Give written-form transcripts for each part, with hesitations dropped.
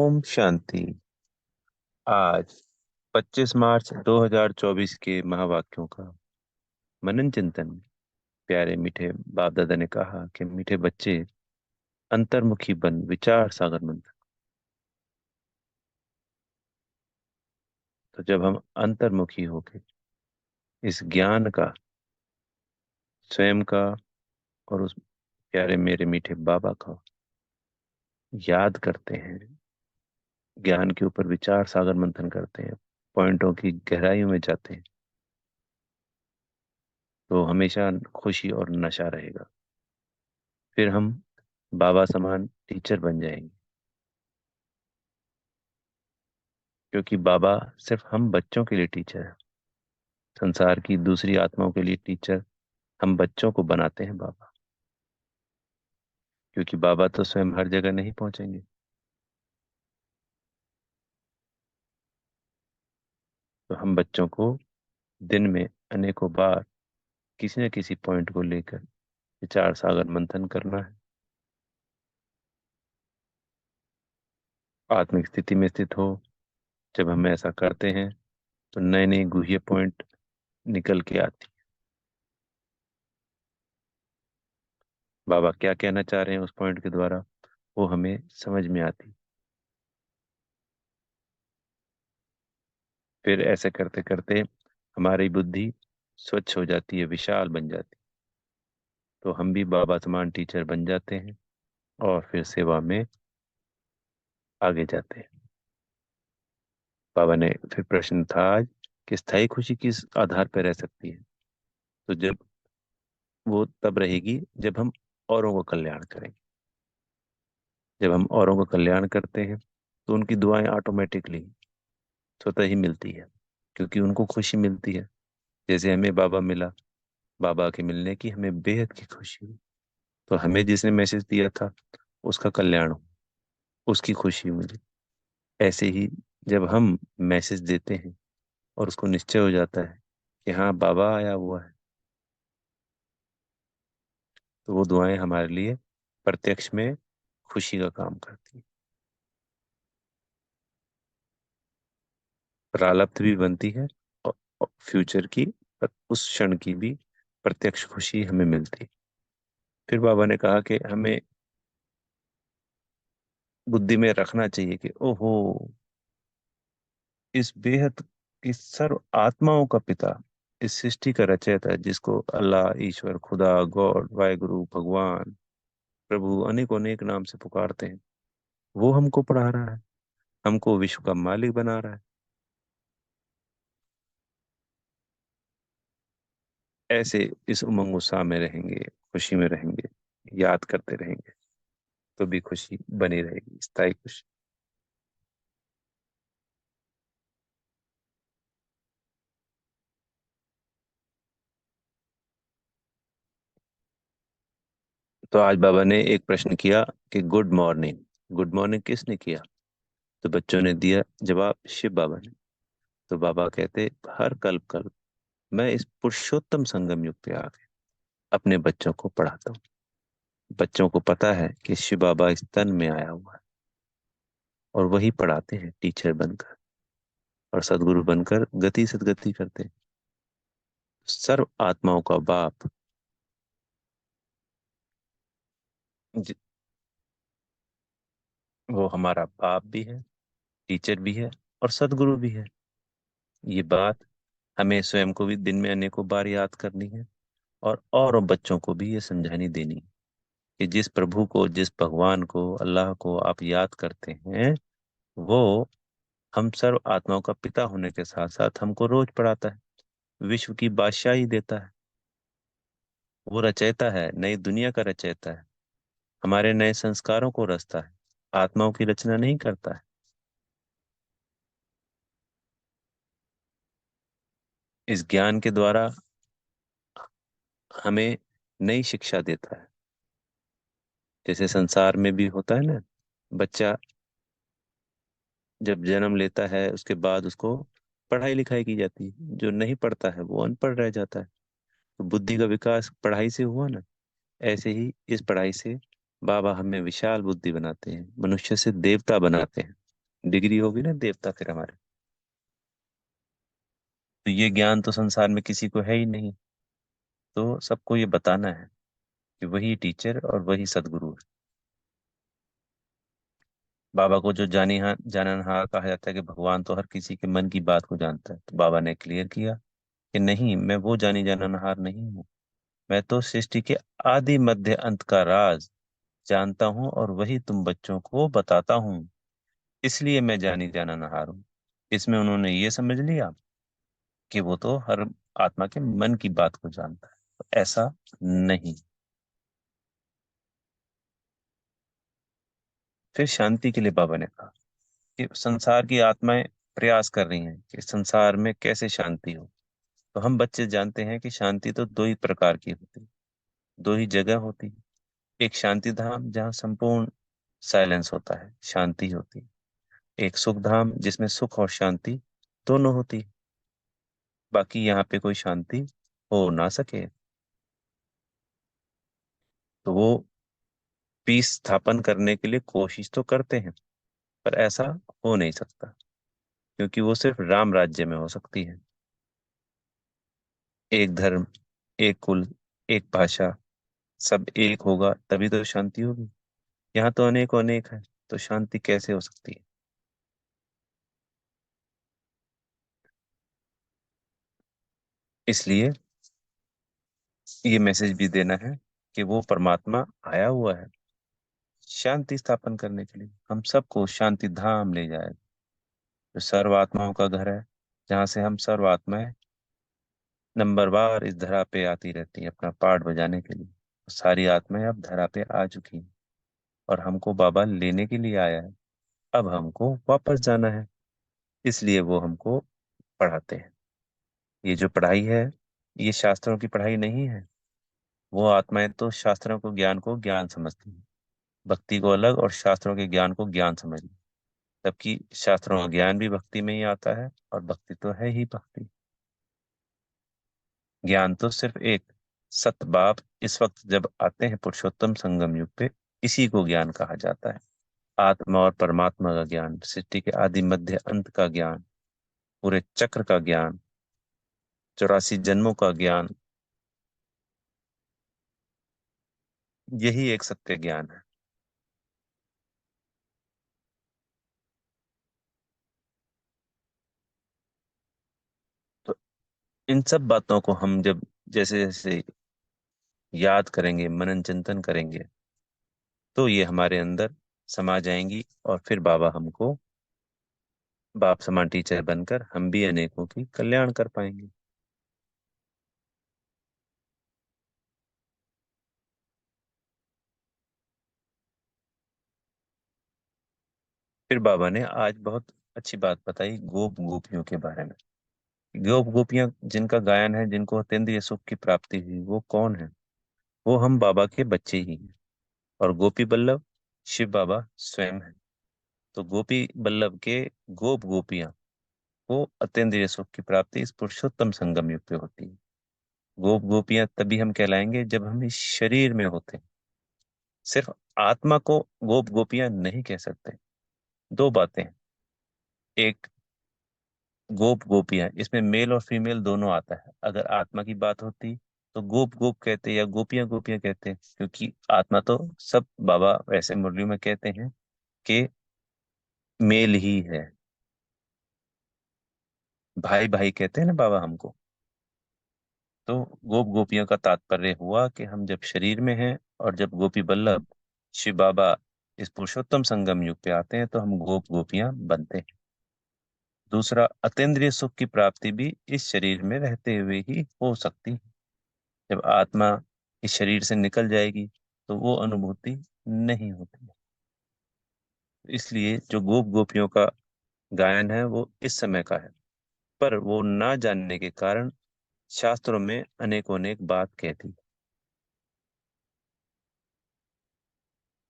ओम शांति। आज 25 मार्च 2024 के महावाक्यों का मनन चिंतन में प्यारे मीठे बाप दादा ने कहा कि मीठे बच्चे अंतर्मुखी बन विचार सागर मंथन। तो जब हम अंतर्मुखी होके इस ज्ञान का स्वयं का और उस प्यारे मेरे मीठे बाबा का याद करते हैं, ज्ञान के ऊपर विचार सागर मंथन करते हैं, पॉइंटों की गहराइयों में जाते हैं, तो हमेशा खुशी और नशा रहेगा। फिर हम बाबा समान टीचर बन जाएंगे, क्योंकि बाबा सिर्फ हम बच्चों के लिए टीचर है। संसार की दूसरी आत्माओं के लिए टीचर हम बच्चों को बनाते हैं बाबा, क्योंकि बाबा तो स्वयं हर जगह नहीं पहुंचेंगे। तो हम बच्चों को दिन में अनेकों बार किसी न किसी पॉइंट को लेकर विचार सागर मंथन करना है। आत्मिक स्थिति में स्थित हो, जब हम ऐसा करते हैं तो नए नए गुह्य पॉइंट निकल के आती। बाबा क्या कहना चाह रहे हैं उस पॉइंट के द्वारा, वो हमें समझ में आती। फिर ऐसे करते करते हमारी बुद्धि स्वच्छ हो जाती है, विशाल बन जाती। तो हम भी बाबा समान टीचर बन जाते हैं और फिर सेवा में आगे जाते हैं। बाबा ने फिर प्रश्न था आज कि स्थायी खुशी किस आधार पर रह सकती है। तो जब वो तब रहेगी जब हम औरों का कल्याण करेंगे। जब हम औरों का कल्याण करते हैं तो उनकी दुआएं ऑटोमेटिकली स्वतः ही मिलती है, क्योंकि उनको खुशी मिलती है। जैसे हमें बाबा मिला, बाबा के मिलने की हमें बेहद की खुशी हुई। तो हमें जिसने मैसेज दिया था उसका कल्याण हो, उसकी खुशी मिली। ऐसे ही जब हम मैसेज देते हैं और उसको निश्चय हो जाता है कि हाँ बाबा आया हुआ है, तो वो दुआएं हमारे लिए प्रत्यक्ष में खुशी का काम करती है। प्रालब्ध भी बनती है और फ्यूचर की उस क्षण की भी प्रत्यक्ष खुशी हमें मिलती है। फिर बाबा ने कहा कि हमें बुद्धि में रखना चाहिए कि ओहो, इस बेहद इस सर्व आत्माओं का पिता, इस सृष्टि का रचयिता, जिसको अल्लाह, ईश्वर, खुदा, गॉड, वाहेगुरु, भगवान, प्रभु अनेक अनेक नाम से पुकारते हैं, वो हमको पढ़ा रहा है, हमको विश्व का मालिक बना रहा है। ऐसे इस उमंग उत्साह में रहेंगे, खुशी में रहेंगे, याद करते रहेंगे, तो भी खुशी बनी रहेगी, स्थायी खुशी। तो आज बाबा ने एक प्रश्न किया कि गुड मॉर्निंग, गुड मॉर्निंग किसने किया? तो बच्चों ने दिया जवाब, शिव बाबा ने। तो बाबा कहते, हर कल्प कल्प मैं इस पुरुषोत्तम संगम युग पे आके अपने बच्चों को पढ़ाता हूँ। बच्चों को पता है कि शिव बाबा इस तन में आया हुआ है, और वही पढ़ाते हैं टीचर बनकर और सदगुरु बनकर गति सदगति करते हैं। सर्व आत्माओं का बाप ज- वो हमारा बाप भी है, टीचर भी है और सदगुरु भी है। ये बात हमें स्वयं को भी दिन में अनेकों बार याद करनी है, और बच्चों को भी ये समझानी देनी है कि जिस प्रभु को, जिस भगवान को, अल्लाह को आप याद करते हैं, वो हम सर्व आत्माओं का पिता होने के साथ साथ हमको रोज पढ़ाता है, विश्व की बादशाही देता है। वो रचयिता है, नई दुनिया का रचयिता है, हमारे नए संस्कारों को रचता है, आत्माओं की रचना नहीं करता है। इस ज्ञान के द्वारा हमें नई शिक्षा देता है। जैसे संसार में भी होता है ना, बच्चा जब जन्म लेता है उसके बाद उसको पढ़ाई लिखाई की जाती है, जो नहीं पढ़ता है वो अनपढ़ रह जाता है। तो बुद्धि का विकास पढ़ाई से हुआ ना, ऐसे ही इस पढ़ाई से बाबा हमें विशाल बुद्धि बनाते हैं, मनुष्य से देवता बनाते हैं। डिग्री होगी ना देवता फिर हमारे। तो ये ज्ञान तो संसार में किसी को है ही नहीं। तो सबको ये बताना है कि वही टीचर और वही सदगुरु है। बाबा को जो जाननहार कहा जाता है कि भगवान तो हर किसी के मन की बात को जानता है, तो बाबा ने क्लियर किया कि नहीं, मैं वो जानी जाननहार नहीं हूँ। मैं तो सृष्टि के आदि मध्य अंत का राज जानता हूँ और वही तुम बच्चों को बताता हूँ। इसलिए मैं जानी जाननहार हूँ। इसमें उन्होंने ये समझ लिया कि वो तो हर आत्मा के मन की बात को जानता है। तो ऐसा नहीं। फिर शांति के लिए बाबा ने कहा कि संसार की आत्माएं प्रयास कर रही हैं कि संसार में कैसे शांति हो। तो हम बच्चे जानते हैं कि शांति तो दो ही प्रकार की होती है, दो ही जगह होती है। एक शांति धाम जहाँ संपूर्ण साइलेंस होता है, शांति होती है। एक सुख धाम जिसमें सुख और शांति दोनों होती है। बाकी यहाँ पे कोई शांति हो ना सके। तो वो पीस स्थापन करने के लिए कोशिश तो करते हैं, पर ऐसा हो नहीं सकता, क्योंकि वो सिर्फ राम राज्य में हो सकती है। एक धर्म, एक कुल, एक भाषा, सब एक होगा तभी तो शांति होगी। यहाँ तो अनेक अनेक है, तो शांति कैसे हो सकती है। इसलिए ये मैसेज भी देना है कि वो परमात्मा आया हुआ है शांति स्थापन करने के लिए। हम सबको शांति धाम ले जाए, जो सर्व आत्माओं का घर है, जहाँ से हम सर्व आत्माएं नंबरवार इस धरा पे आती रहती हैं अपना पार्ट बजाने के लिए। सारी आत्माएं अब धरा पे आ चुकी हैं और हमको बाबा लेने के लिए आया है। अब हमको वापस जाना है, इसलिए वो हमको पढ़ाते हैं। ये जो पढ़ाई है, ये शास्त्रों की पढ़ाई नहीं है। वो आत्माएं तो शास्त्रों को ज्ञान समझती हैं, भक्ति को अलग और शास्त्रों के ज्ञान को ज्ञान समझ। जबकि शास्त्रों का ज्ञान भी भक्ति में ही आता है, और भक्ति तो है ही भक्ति। ज्ञान तो सिर्फ एक सत बाप इस वक्त जब आते हैं पुरुषोत्तम संगम युग पे, इसी को ज्ञान कहा जाता है। आत्मा और परमात्मा का ज्ञान, सृष्टि के आदि मध्य अंत का ज्ञान, पूरे चक्र का ज्ञान, 84 जन्मों का ज्ञान, यही एक सत्य ज्ञान है। तो इन सब बातों को हम जब जैसे जैसे याद करेंगे, मनन चिंतन करेंगे, तो ये हमारे अंदर समा जाएंगी, और फिर बाबा हमको बाप समान टीचर बनकर हम भी अनेकों की कल्याण कर पाएंगे। फिर बाबा ने आज बहुत अच्छी बात बताई गोप गोपियों के बारे में। गोप गोपियां जिनका गायन है, जिनको अतीन्द्रिय सुख की प्राप्ति हुई, वो कौन है? वो हम बाबा के बच्चे ही हैं। और गोपी बल्लभ शिव बाबा स्वयं है। तो गोपी बल्लभ के गोप गोपियां, वो अतीन्द्रिय सुख की प्राप्ति इस पुरुषोत्तम संगम युग पे होती है। गोप गोपियां तभी हम कहलाएंगे जब हम इस शरीर में होते हैं। सिर्फ आत्मा को गोप गोपियां नहीं कह सकते। दो बातें हैं। एक, गोप गोपियां, इसमें मेल और फीमेल दोनों आता है। अगर आत्मा की बात होती तो गोप गोप कहते या गोपियां गोपियां कहते, क्योंकि आत्मा तो सब बाबा वैसे मुरली में कहते हैं कि मेल ही है। भाई भाई कहते हैं ना बाबा हमको। तो गोप गोपियों का तात्पर्य हुआ कि हम जब शरीर में हैं, और जब गोपी बल्लभ शिव बाबा इस पुरुषोत्तम संगम युग पे आते हैं, तो हम गोप गोपियां बनते हैं। दूसरा, अतीन्द्रिय सुख की प्राप्ति भी इस शरीर में रहते हुए ही हो सकती है। जब आत्मा इस शरीर से निकल जाएगी, तो वो अनुभूति नहीं होती। इसलिए जो गोप गोपियों का गायन है वो इस समय का है, पर वो ना जानने के कारण शास्त्रों में अनेकों अनेक बात कहती।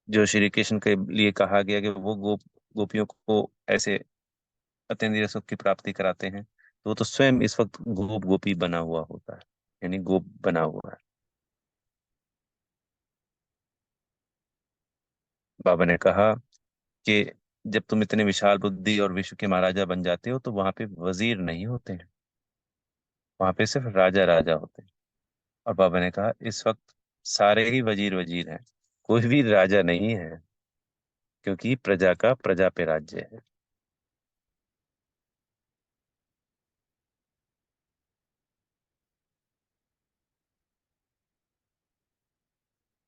जो श्री कृष्ण के लिए कहा गया कि वो गोपियों को ऐसे अतीन्द्रिय सुख की प्राप्ति कराते हैं, तो वो तो स्वयं इस वक्त गोप गोपी बना हुआ होता है, यानी गोप बना हुआ है। बाबा ने कहा कि जब तुम इतने विशाल बुद्धि और विश्व के महाराजा बन जाते हो तो वहां पे वजीर नहीं होते हैं, वहां पे सिर्फ राजा राजा होते हैं। और बाबा ने कहा इस वक्त सारे ही वजीर वजीर हैं, कोई भी राजा नहीं है, क्योंकि प्रजा का प्रजा पे राज्य है।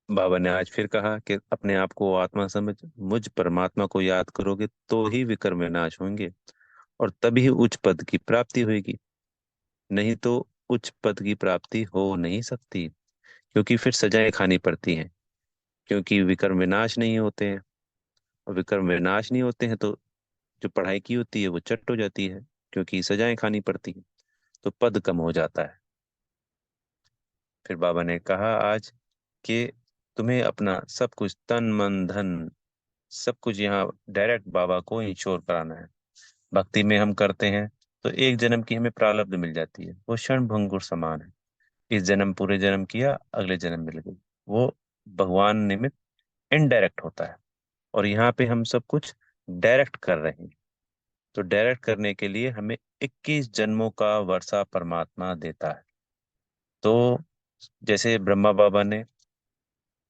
बाबा ने आज फिर कहा कि अपने आप को आत्मा समझ मुझ परमात्मा को याद करोगे तो ही विकर्म विनाश होंगे, और तभी उच्च पद की प्राप्ति होगी। नहीं तो उच्च पद की प्राप्ति हो नहीं सकती, क्योंकि फिर सजाएं खानी पड़ती हैं, क्योंकि विकर्म विनाश नहीं होते हैं। और विकर्म विनाश नहीं होते हैं तो जो पढ़ाई की होती है वो चट हो जाती है, क्योंकि सजाएं खानी पड़ती हैं, तो पद कम हो जाता है। फिर बाबा ने कहा आज कि तुम्हें अपना सब कुछ, तन मन धन, सब कुछ यहाँ डायरेक्ट बाबा को इंश्योर कराना है। भक्ति में हम करते हैं तो एक जन्म की हमें प्रारब्ध मिल जाती है, वो क्षण भंगुर समान है। इस जन्म पूरे जन्म किया, अगले जन्म मिल गई, वो भगवान निमित्त इनडायरेक्ट होता है। और यहाँ पे हम सब कुछ डायरेक्ट कर रहे हैं, तो डायरेक्ट करने के लिए हमें 21 जन्मों का वर्षा परमात्मा देता है। तो जैसे ब्रह्मा बाबा ने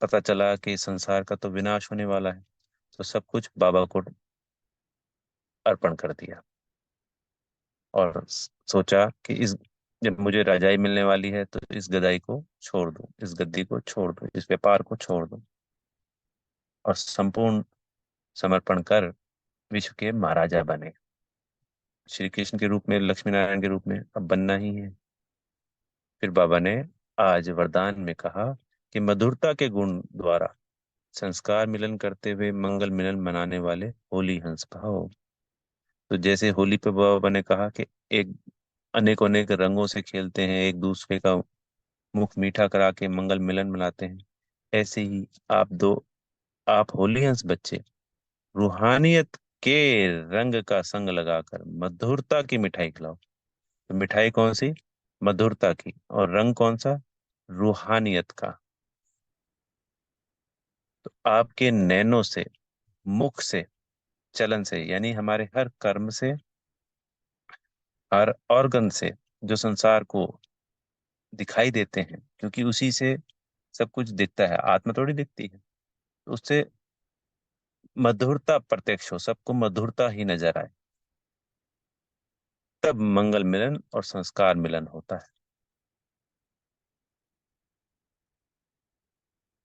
पता चला कि संसार का तो विनाश होने वाला है, तो सब कुछ बाबा को अर्पण कर दिया, और सोचा कि इस जब मुझे राजाई मिलने वाली है तो इस गदाई को छोड़ दूं, इस गद्दी को छोड़ दूं, इस व्यापार को छोड़ दूं, और संपूर्ण समर्पण कर विश्व के महाराजा बने। श्री कृष्ण के रूप में, लक्ष्मी नारायण के रूप में अब बनना ही है। फिर बाबा ने आज वरदान में कहा कि मधुरता के गुण द्वारा संस्कार मिलन करते हुए मंगल मिलन मनाने वाले होली हंस भाव। तो जैसे होली पे बाबा ने कहा कि एक अनेक अनेक रंगों से खेलते हैं, एक दूसरे का मुख मीठा करा के मंगल मिलन मनाते हैं, ऐसे ही आप होली हंस बच्चे रूहानियत के रंग का संग लगाकर मधुरता की मिठाई खिलाओ। तो मिठाई कौन सी? मधुरता की। और रंग कौन सा? रूहानियत का। तो आपके नैनों से, मुख से, चलन से, यानी हमारे हर कर्म से, हर ऑर्गन से, जो संसार को दिखाई देते हैं, क्योंकि उसी से सब कुछ दिखता है, आत्मा थोड़ी दिखती है, तो उससे मधुरता प्रत्यक्ष हो, सबको मधुरता ही नजर आए, तब मंगल मिलन और संस्कार मिलन होता है।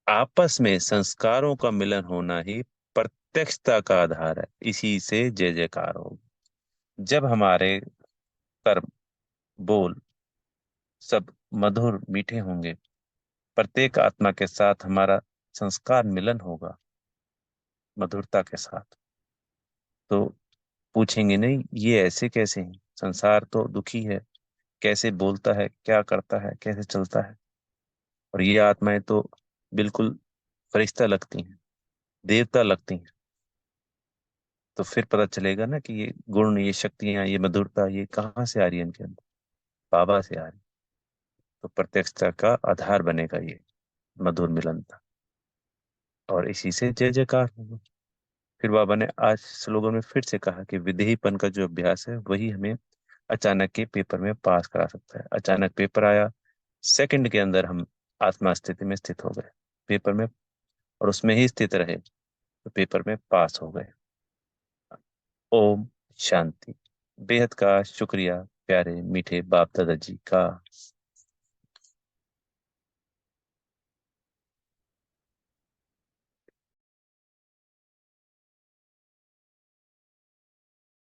आपस में संस्कारों का मिलन होना ही प्रत्यक्षता का आधार है, इसी से जय जयकार होगी। जब हमारे कर्म, बोल सब मधुर मीठे होंगे, प्रत्येक आत्मा के साथ हमारा संस्कार मिलन होगा मधुरता के साथ, तो पूछेंगे नहीं ये ऐसे कैसे हैं, संसार तो दुखी है, कैसे बोलता है, क्या करता है, कैसे चलता है, और ये आत्माएं तो बिल्कुल फरिश्ता लगती हैं, देवता लगती हैं। तो फिर पता चलेगा ना कि ये गुण, ये शक्तियां, ये मधुरता, ये कहाँ से आ रही है इनके अंदर? बाबा से आ रही। तो प्रत्यक्षता का आधार बनेगा ये मधुर मिलनता, और इसी से जय जयकार होगा। फिर बाबा ने आज स्लोगन में फिर से कहा कि विधेयपन का जो अभ्यास है वही हमें अचानक के पेपर में पास करा सकता है। अचानक पेपर आया, सेकंड के अंदर हम आत्मा स्थिति में स्थित हो गए पेपर में, और उसमें ही स्थित रहे तो पेपर में पास हो गए। ओम शांति। बेहद का शुक्रिया प्यारे मीठे बाप दादा जी का।